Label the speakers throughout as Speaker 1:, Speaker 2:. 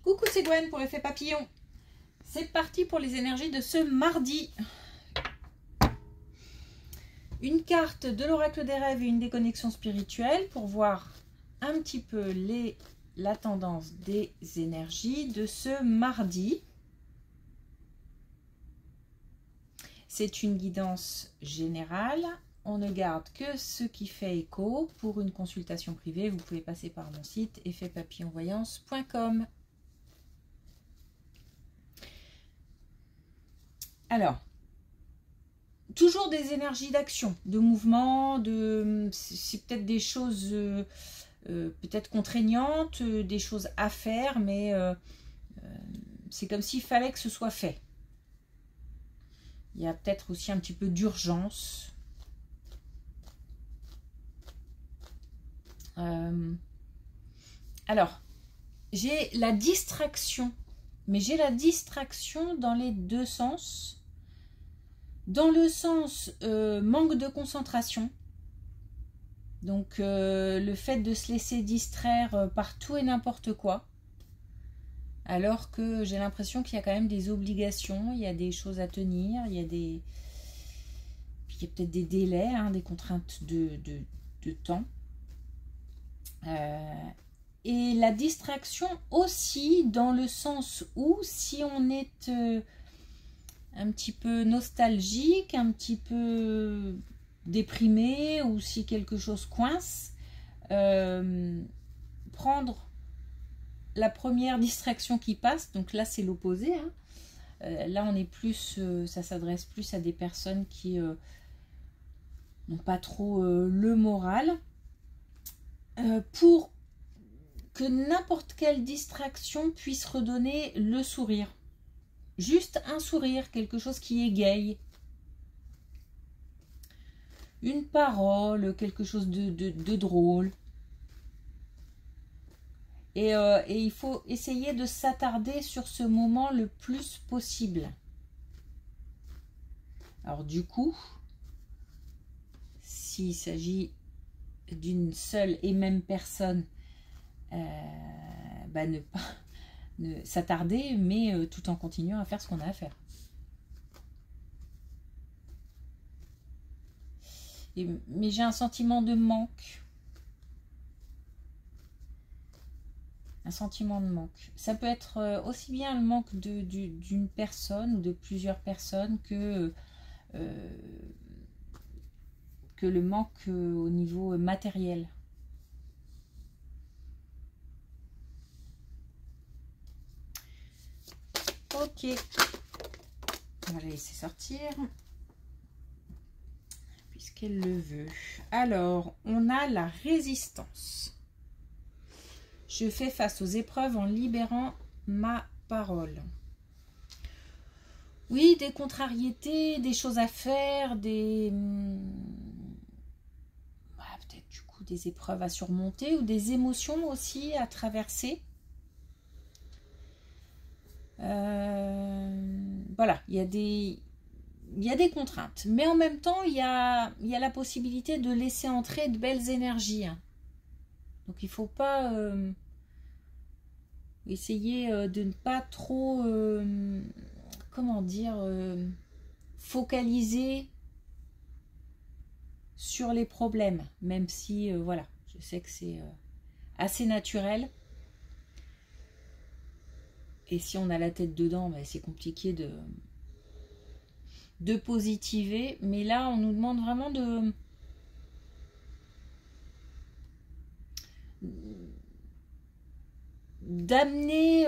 Speaker 1: Coucou, c'est Gwen pour l'effet papillon. C'est parti pour les énergies de ce mardi. Une carte de l'oracle des rêves et une déconnexion spirituelle pour voir un petit peu la tendance des énergies de ce mardi. C'est une guidance générale. On ne garde que ce qui fait écho. Pour une consultation privée, vous pouvez passer par mon site effetpapillonvoyance.com. Alors, toujours des énergies d'action, de mouvement, c'est peut-être des choses peut-être contraignantes, des choses à faire, mais c'est comme s'il fallait que ce soit fait. Il y a peut-être aussi un petit peu d'urgence. Alors, j'ai la distraction, mais j'ai la distraction dans les deux sens. Dans le sens manque de concentration, donc le fait de se laisser distraire par tout et n'importe quoi, alors que j'ai l'impression qu'il y a quand même des obligations, il y a des choses à tenir, il y a peut-être des délais, hein, des contraintes de temps. Et la distraction aussi dans le sens où si on est un petit peu nostalgique, un petit peu déprimé, ou si quelque chose coince, prendre la première distraction qui passe, donc là c'est l'opposé, hein. Là on est plus, ça s'adresse plus à des personnes qui n'ont pas trop le moral, pour que n'importe quelle distraction puisse redonner le sourire. Juste un sourire, quelque chose qui égaye. Une parole, quelque chose de drôle. Et il faut essayer de s'attarder sur ce moment le plus possible. Alors du coup, s'il s'agit d'une seule et même personne, ne pas s'attarder, mais tout en continuant à faire ce qu'on a à faire. Mais j'ai un sentiment de manque. Un sentiment de manque. Ça peut être aussi bien le manque d'une personne ou de plusieurs personnes que le manque au niveau matériel. Ok, on va la laisser sortir puisqu'elle le veut. Alors, on a la résistance. Je fais face aux épreuves en libérant ma parole. Oui, des contrariétés, des choses à faire, peut-être du coup des épreuves à surmonter ou des émotions aussi à traverser. Voilà, il y a des contraintes, mais en même temps il y a la possibilité de laisser entrer de belles énergies, hein. Donc il faut pas essayer de ne pas trop comment dire, focaliser sur les problèmes, même si voilà, je sais que c'est assez naturel. Et si on a la tête dedans, c'est compliqué de positiver. Mais là, on nous demande vraiment d'amener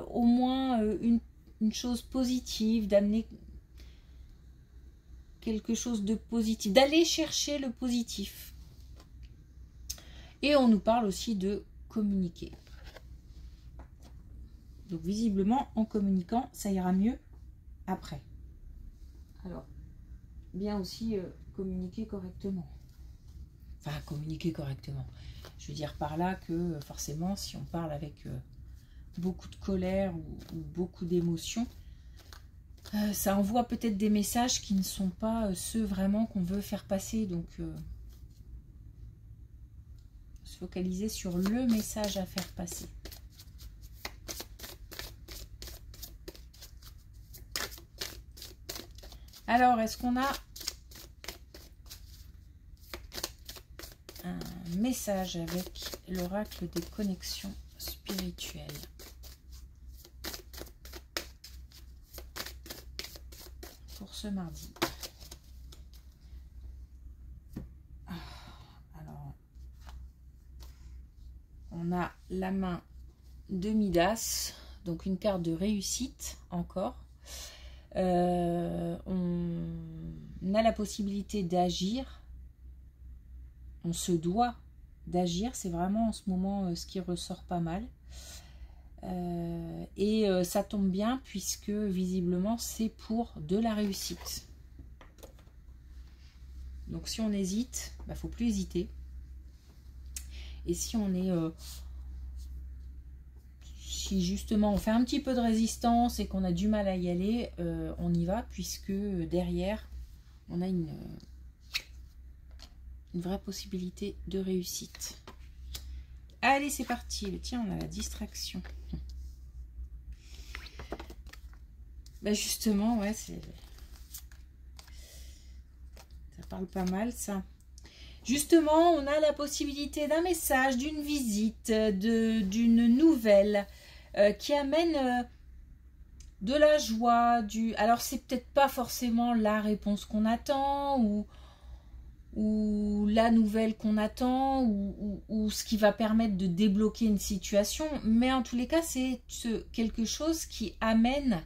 Speaker 1: au moins une chose positive, d'amener quelque chose de positif, d'aller chercher le positif. Et on nous parle aussi de communiquer. Donc visiblement, en communiquant, ça ira mieux après. Alors, bien aussi communiquer correctement. Enfin, communiquer correctement. Je veux dire par là que forcément, si on parle avec beaucoup de colère ou beaucoup d'émotions, ça envoie peut-être des messages qui ne sont pas ceux vraiment qu'on veut faire passer. Donc, Se focaliser sur le message à faire passer. Alors, est-ce qu'on a un message avec l'oracle des connexions spirituelles? Pour ce mardi. Alors, on a la main de Midas, donc une carte de réussite encore. On a la possibilité d'agir. On se doit d'agir. C'est vraiment en ce moment ce qui ressort pas mal. Et ça tombe bien puisque visiblement c'est pour de la réussite. Donc si on hésite, bah, faut plus hésiter. Et si on est si justement on fait un petit peu de résistance et qu'on a du mal à y aller, on y va puisque derrière on a une vraie possibilité de réussite. Allez, c'est parti. Tiens, on a la distraction. Bah justement, ouais, ça parle pas mal, ça. Justement, on a la possibilité d'un message, d'une visite, d'une nouvelle qui amène de la joie. Alors, c'est peut-être pas forcément la réponse qu'on attend ou la nouvelle qu'on attend ou ce qui va permettre de débloquer une situation. Mais en tous les cas, c'est quelque chose qui amène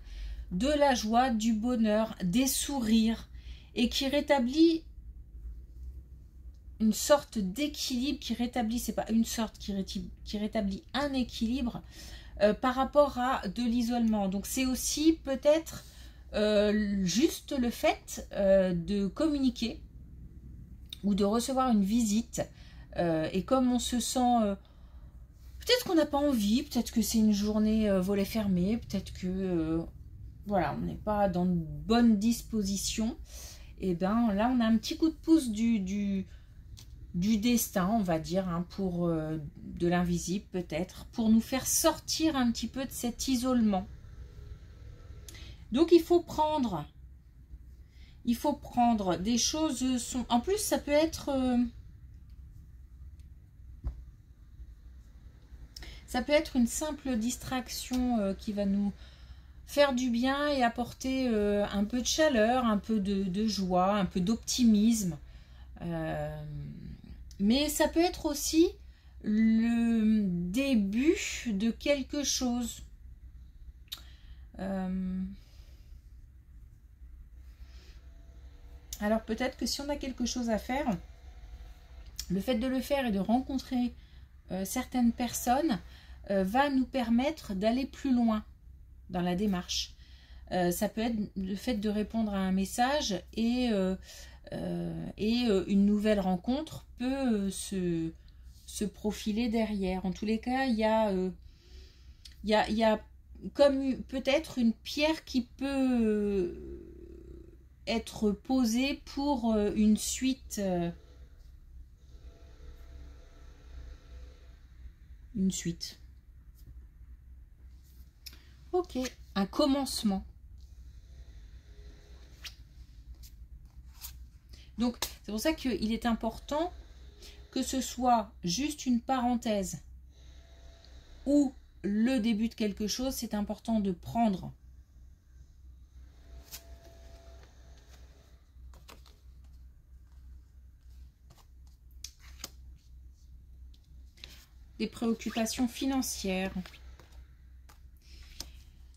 Speaker 1: de la joie, du bonheur, des sourires et qui rétablit une sorte d'équilibre, qui rétablit, c'est pas une sorte, qui rétablit un équilibre par rapport à de l'isolement. Donc c'est aussi peut-être juste le fait de communiquer ou de recevoir une visite et comme on se sent peut-être qu'on n'a pas envie, peut-être que c'est une journée volet fermé, peut-être que voilà, on n'est pas dans de bonnes dispositions, et bien là on a un petit coup de pouce du destin, on va dire, hein, pour de l'invisible peut-être, pour nous faire sortir un petit peu de cet isolement. Donc il faut prendre des choses, en plus ça peut être une simple distraction qui va nous faire du bien et apporter un peu de chaleur, un peu de joie, un peu d'optimisme. Mais ça peut être aussi le début de quelque chose. Alors peut-être que si on a quelque chose à faire, le fait de le faire et de rencontrer certaines personnes va nous permettre d'aller plus loin dans la démarche. Ça peut être le fait de répondre à un message et une nouvelle rencontre peut se profiler derrière. En tous les cas, il y a comme peut-être une pierre qui peut être posée pour une suite. Une suite. Ok, un commencement. Donc, c'est pour ça qu'il est important que ce soit juste une parenthèse ou le début de quelque chose. C'est important de prendre des préoccupations financières.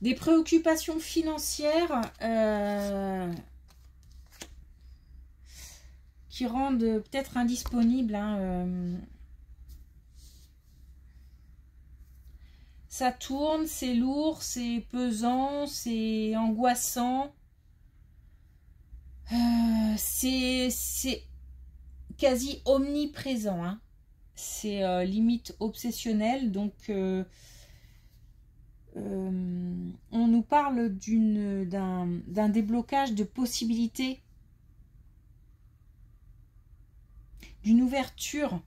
Speaker 1: Des préoccupations financières qui rendent peut-être indisponible. Ça tourne, c'est lourd, c'est pesant, c'est angoissant. C'est quasi omniprésent. Hein. C'est limite obsessionnel. Donc, on nous parle d'un déblocage de possibilités, d'une ouverture.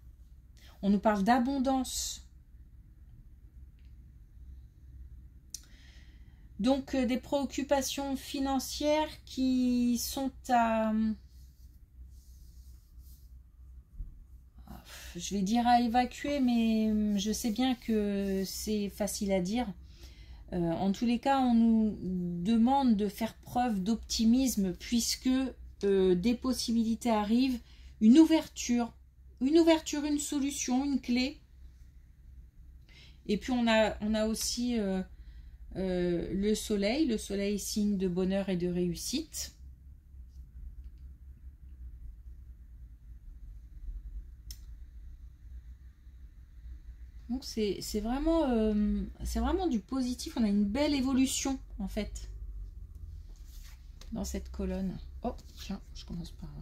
Speaker 1: On nous parle d'abondance. Donc, des préoccupations financières qui sont à... Je vais dire à évacuer, mais je sais bien que c'est facile à dire. En tous les cas, on nous demande de faire preuve d'optimisme puisque des possibilités arrivent, une ouverture, une solution, une clé. Et puis on a aussi le soleil, signe de bonheur et de réussite. Donc c'est vraiment du positif, on a une belle évolution en fait dans cette colonne. Oh tiens, je commence par là.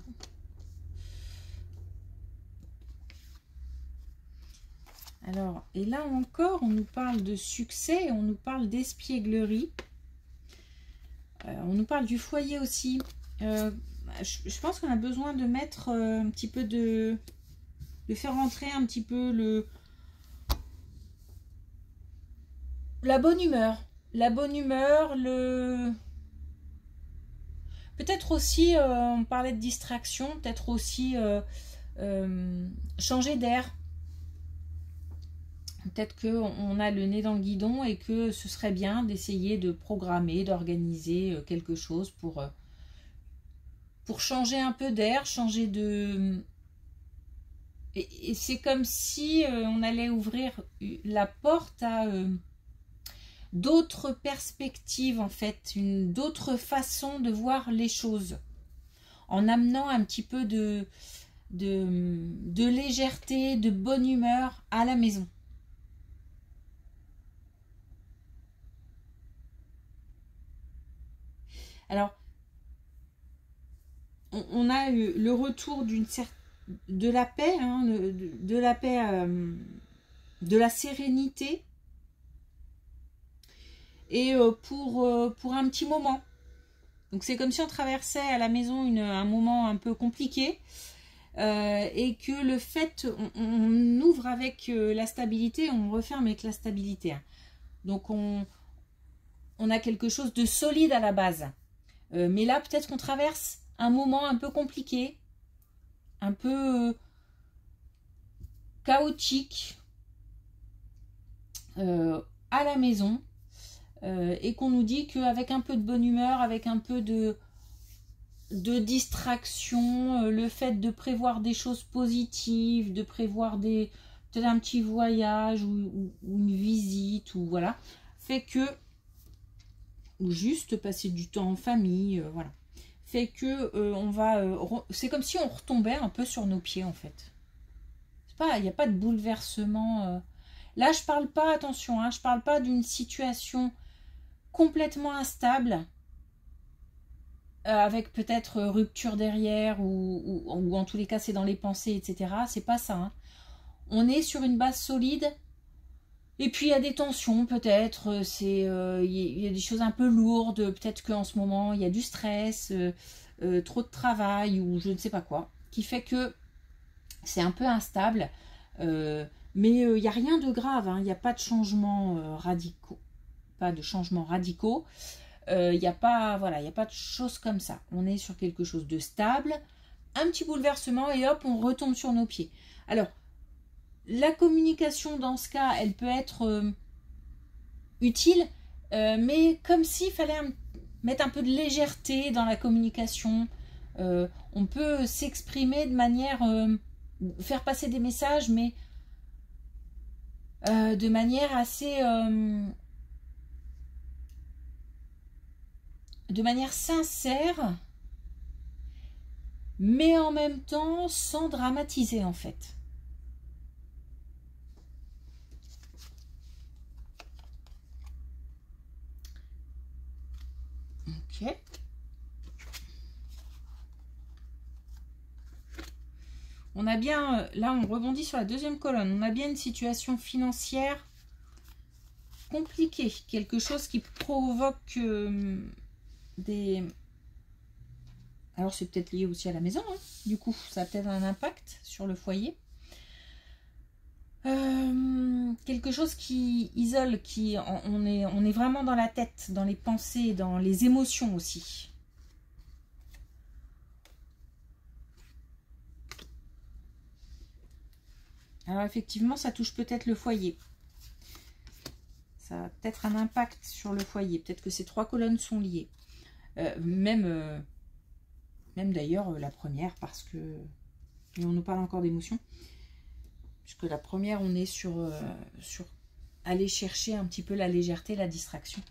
Speaker 1: Alors, et là encore, on nous parle de succès, on nous parle d'espièglerie, on nous parle du foyer aussi. Je pense qu'on a besoin de mettre un petit peu de faire entrer un petit peu la bonne humeur, peut-être aussi, on parlait de distraction, peut-être aussi changer d'air. Peut-être qu'on a le nez dans le guidon et que ce serait bien d'essayer de programmer, d'organiser quelque chose pour changer un peu d'air, changer de... Et c'est comme si on allait ouvrir la porte à d'autres perspectives, en fait, d'autres façons de voir les choses, en amenant un petit peu de légèreté, de bonne humeur à la maison. Alors, on a eu le retour de la paix, hein, de la paix, de la sérénité, et pour un petit moment. Donc c'est comme si on traversait à la maison un moment un peu compliqué, et que le fait, on ouvre avec la stabilité, on referme avec la stabilité. Hein. Donc on a quelque chose de solide à la base. Mais là, peut-être qu'on traverse un moment un peu compliqué, un peu chaotique à la maison, et qu'on nous dit qu'avec un peu de bonne humeur, avec un peu de distraction, le fait de prévoir des choses positives, de prévoir peut-être un petit voyage ou une visite, ou voilà, fait que, ou juste passer du temps en famille, voilà, fait que c'est comme si on retombait un peu sur nos pieds en fait. Il n'y a pas de bouleversement. Là, je parle pas, attention, hein, je parle pas d'une situation complètement instable, avec peut-être rupture derrière, ou en tous les cas c'est dans les pensées, etc. C'est pas ça. Hein. On est sur une base solide. Et puis il y a des tensions peut-être, il y a des choses un peu lourdes, peut-être qu'en ce moment il y a du stress, trop de travail ou je ne sais pas quoi, qui fait que c'est un peu instable, mais il n'y a rien de grave, hein, il n'y a pas de changements radicaux, il n'y a pas, voilà, il n'y a pas de choses comme ça, on est sur quelque chose de stable, un petit bouleversement et hop on retombe sur nos pieds. Alors la communication dans ce cas, elle peut être utile, mais comme s'il fallait mettre un peu de légèreté dans la communication. On peut s'exprimer de manière, faire passer des messages, mais de manière assez... de manière sincère, mais en même temps sans dramatiser en fait. Ok. On a bien, là on rebondit sur la deuxième colonne, on a bien une situation financière compliquée, quelque chose qui provoque des... Alors c'est peut-être lié aussi à la maison, hein. Du coup ça a peut-être un impact sur le foyer. Quelque chose qui isole, on est vraiment dans la tête, dans les pensées, dans les émotions aussi. Alors effectivement, ça touche peut-être le foyer. Ça a peut-être un impact sur le foyer. Peut-être que ces 3 colonnes sont liées. Même d'ailleurs la première, parce que... Et on nous parle encore d'émotions. Puisque la première, on est sur aller chercher un petit peu la légèreté, la distraction.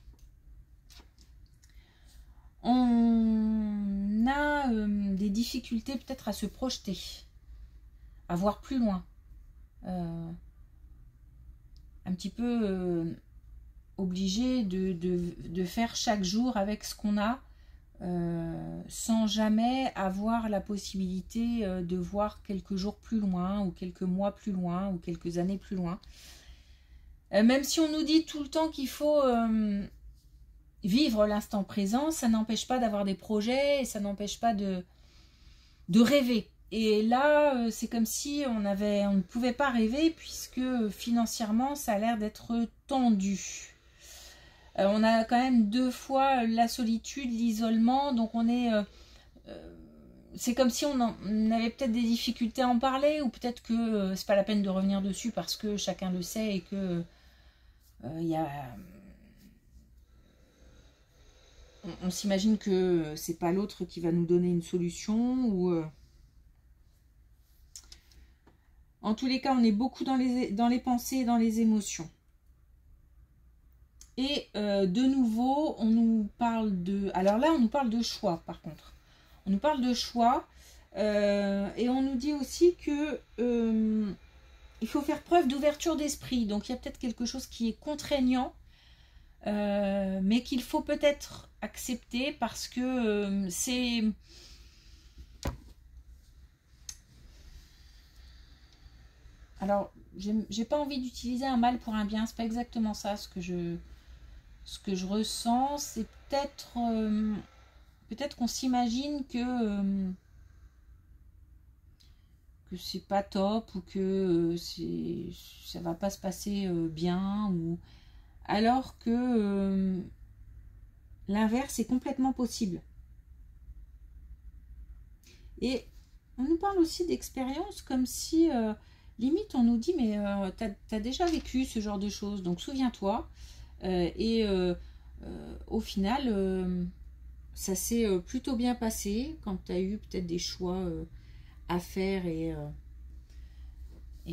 Speaker 1: On a des difficultés peut-être à se projeter, à voir plus loin. Un petit peu obligé de faire chaque jour avec ce qu'on a, sans jamais avoir la possibilité de voir quelques jours plus loin, ou quelques mois plus loin, ou quelques années plus loin. Même si on nous dit tout le temps qu'il faut vivre l'instant présent, ça n'empêche pas d'avoir des projets, et ça n'empêche pas de rêver. Et là, c'est comme si on ne pouvait pas rêver, puisque financièrement, ça a l'air d'être tendu. On a quand même 2 fois la solitude, l'isolement, donc on est... c'est comme si on avait peut-être des difficultés à en parler, ou peut-être que c'est pas la peine de revenir dessus parce que chacun le sait et que on s'imagine que c'est pas l'autre qui va nous donner une solution, ou... En tous les cas, on est beaucoup dans les pensées et dans les émotions. Et de nouveau, on nous parle de... Alors là, on nous parle de choix, par contre. On nous parle de choix. Et on nous dit aussi que il faut faire preuve d'ouverture d'esprit. Donc, il y a peut-être quelque chose qui est contraignant, mais qu'il faut peut-être accepter parce que c'est... Alors, j'ai pas envie d'utiliser un mal pour un bien. C'est pas exactement ça ce que je ressens. C'est peut-être qu'on s'imagine que c'est pas top, ou que ça va pas se passer bien, ou alors que l'inverse est complètement possible. Et on nous parle aussi d'expérience, comme si limite on nous dit mais t'as déjà vécu ce genre de choses, donc souviens-toi. Au final ça s'est plutôt bien passé quand tu as eu peut-être des choix à faire, et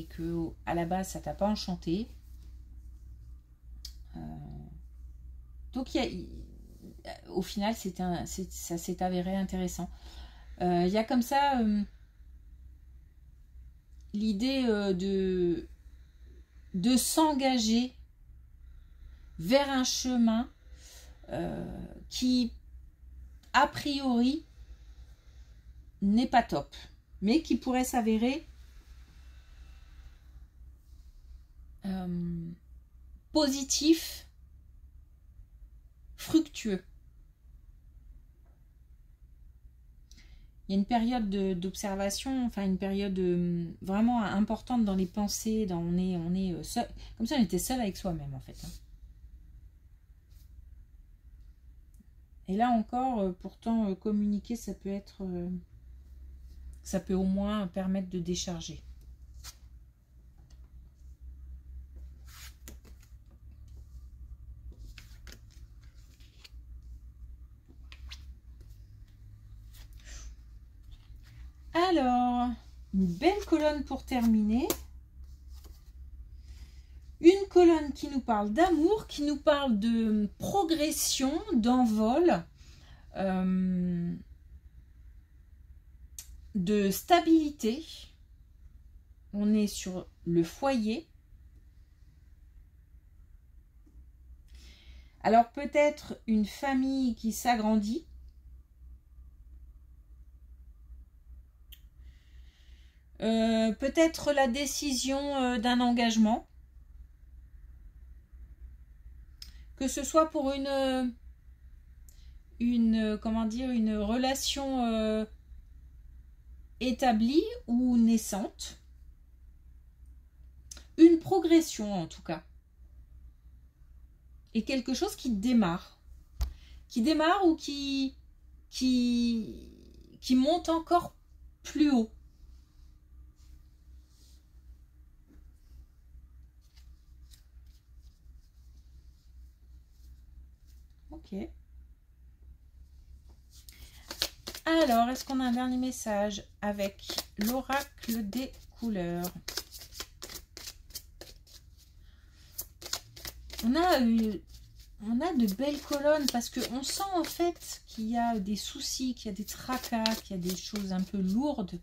Speaker 1: que à la base ça t'a pas enchanté. Donc au final ça s'est avéré intéressant. Il y a comme ça l'idée de s'engager vers un chemin qui a priori n'est pas top, mais qui pourrait s'avérer positif, fructueux. Il y a une période d'observation, enfin une période vraiment importante dans les pensées. On est seul, comme si on était seul avec soi-même en fait. Et là encore, pourtant communiquer, ça peut être, ça peut au moins permettre de décharger. Alors, une belle colonne pour terminer. Une colonne qui nous parle d'amour, qui nous parle de progression, d'envol, de stabilité. On est sur le foyer. Alors peut-être une famille qui s'agrandit. Peut-être la décision d'un engagement, que ce soit pour une relation établie ou naissante, une une progression en tout cas. Et quelque chose qui démarre. Qui démarre ou qui monte encore plus haut. Ok. Alors, est-ce qu'on a un dernier message avec l'oracle des couleurs? On a de belles colonnes parce qu'on sent en fait qu'il y a des soucis, qu'il y a des tracas, qu'il y a des choses un peu lourdes,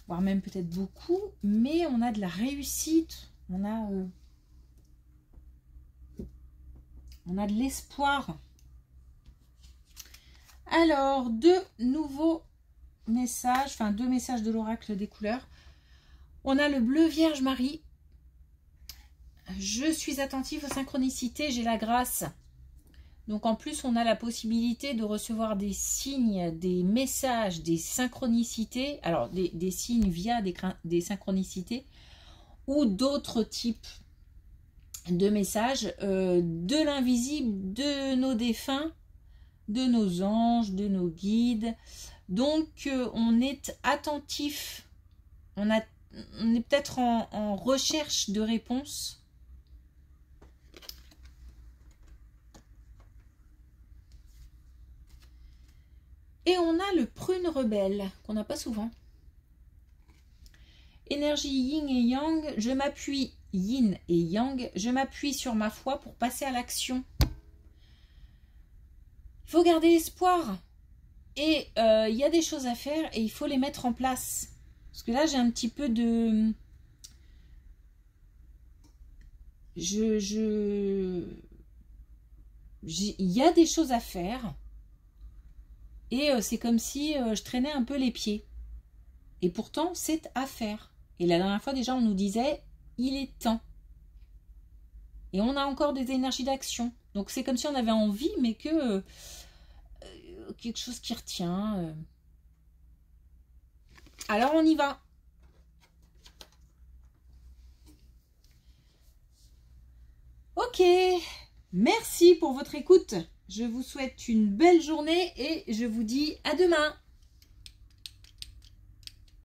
Speaker 1: voire même peut-être beaucoup, mais on a de la réussite, on a de l'espoir. Alors, deux nouveaux messages, enfin 2 messages de l'oracle des couleurs. On a le bleu Vierge Marie. Je suis attentive aux synchronicités, j'ai la grâce. Donc en plus, on a la possibilité de recevoir des signes, des messages, des synchronicités. Alors des signes via des synchronicités ou d'autres types de messages de l'invisible, de nos défunts, de nos anges, de nos guides. Donc on est attentif, on est peut-être en recherche de réponses. Et on a le prune rebelle, qu'on n'a pas souvent. Énergie yin et yang, je m'appuie, yin et yang, je m'appuie sur ma foi pour passer à l'action. Il faut garder espoir. Et il y a des choses à faire et il faut les mettre en place. Parce que là, j'ai un petit peu de... Il y a des choses à faire. Et c'est comme si je traînais un peu les pieds. Et pourtant, c'est à faire. Et la dernière fois, déjà, on nous disait, il est temps. Et on a encore des énergies d'action. Donc, c'est comme si on avait envie, mais que quelque chose qui retient. Alors, on y va. Ok. Merci pour votre écoute. Je vous souhaite une belle journée et je vous dis à demain.